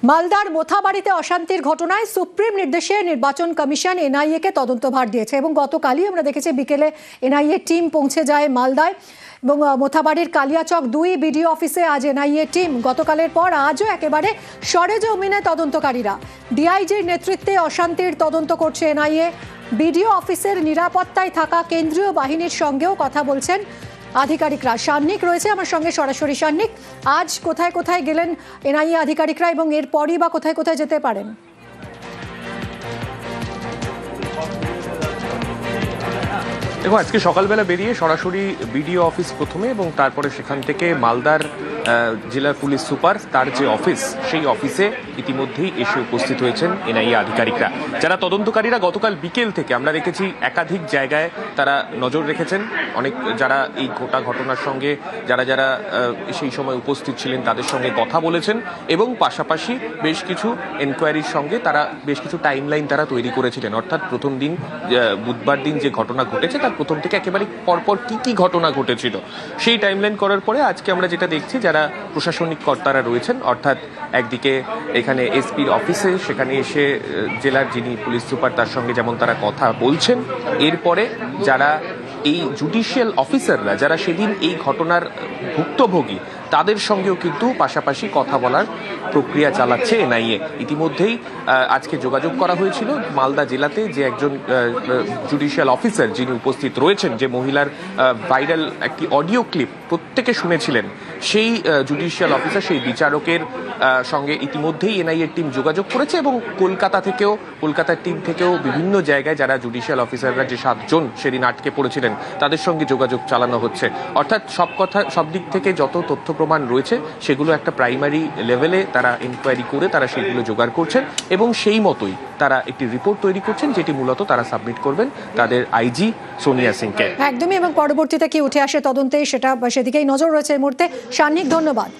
মালদার মোথাবাড়িতে অশান্তির ঘটনায় সুপ্রিম নির্দেশে নির্বাচন কমিশন এনআইএ-কে তদন্তভার দিয়েছে এবং গতকালই আমরা দেখেছি বিকেলে এনআইএ টিম পৌঁছে যায় মালদায় এবং মোথাবাড়ির কালিয়াচক 2 বিডিও অফিসে আজ এনআইএ টিম গতকালের পর আজও একেবারে সরেজমিনে তদন্তকারীরা ডিআইজির নেতৃত্বে অশান্তির তদন্ত করছে এনআইএ। বিডিও অফিসের নিরাপত্তায় থাকা কেন্দ্রীয় বাহিনীর সঙ্গেও কথা বলছেন আধিকারিকরা। সান্নিক রয়েছে আমার সঙ্গে সরাসরি। সান্নিক, আজ কোথায় কোথায় গেলেন এনআইএ আধিকারিকরা এবং এরপরই বা কোথায় কোথায় যেতে পারেন? দেখো, আজকে সকালবেলা বেরিয়ে সরাসরি বিডিও অফিস প্রথমে এবং তারপরে সেখান থেকে মালদার জেলা পুলিশ সুপার তার যে অফিস সেই অফিসে ইতিমধ্যেই এসে উপস্থিত হয়েছেন এনআইএ আধিকারিকরা। যারা তদন্তকারীরা গতকাল বিকেল থেকে আমরা দেখেছি একাধিক জায়গায় তারা নজর রেখেছেন। অনেক যারা এই গোটা ঘটনার সঙ্গে যারা যারা সেই সময় উপস্থিত ছিলেন তাদের সঙ্গে কথা বলেছেন এবং পাশাপাশি বেশ কিছু এনকোয়ারির সঙ্গে তারা বেশ কিছু টাইমলাইন তারা তৈরি করেছিলেন। অর্থাৎ প্রথম দিন বুধবার দিন যে ঘটনা ঘটেছে তার প্রথম থেকে একেবারে পরপর কি কি ঘটনা ঘটেছিল সেই টাইমলাইন করার পরে আজকে আমরা যেটা দেখছি যারা প্রশাসনিক কর্তারা রয়েছেন, অর্থাৎ একদিকে এখানে এসপির অফিসে সেখানে এসে জেলার যিনি পুলিশ সুপার তার সঙ্গে যেমন তারা কথা বলছেন, এরপরে যারা এই জুডিশিয়াল অফিসাররা যারা সেদিন এই ঘটনার ভুক্তভোগী তাদের সঙ্গেও কিন্তু পাশাপাশি কথা বলার প্রক্রিয়া চালাচ্ছে এনআইএ। ইতিমধ্যেই আজকে যোগাযোগ করা হয়েছিল মালদা জেলাতে যে একজন জুডিশিয়াল অফিসার যিনি উপস্থিত রয়েছেন, যে মহিলার ভাইরাল একটি অডিও ক্লিপ প্রত্যেকে শুনেছিলেন, সেই জুডিশিয়াল অফিসার সেই বিচারকের সঙ্গে ইতিমধ্যেই এনআইএ টিম যোগাযোগ করেছে এবং কলকাতার টিম থেকেও বিভিন্ন জায়গায় যারা জুডিশিয়াল অফিসাররা যে 7 জন সেদিন আটকে পড়েছিলেন তাদের সঙ্গে যোগাযোগ চালানো হচ্ছে। অর্থাৎ সব দিক থেকে যত তথ্য প্রমাণ রয়েছে সেগুলো একটা প্রাইমারি লেভেলে তারা ইনকোয়ারি করে তারা সেগুলো জোগাড় করছেন এবং সেই মতোই তারা একটি রিপোর্ট তৈরি করছেন যেটি মূলত তারা সাবমিট করবেন তাদের আইজি সোনিয়া সিংকে। একদমই, এবং পরবর্তীতে কি উঠে আসে তদন্তে সেদিকেই নজর রয়েছে এই মুহূর্তে। সান্নিক, ধন্যবাদ।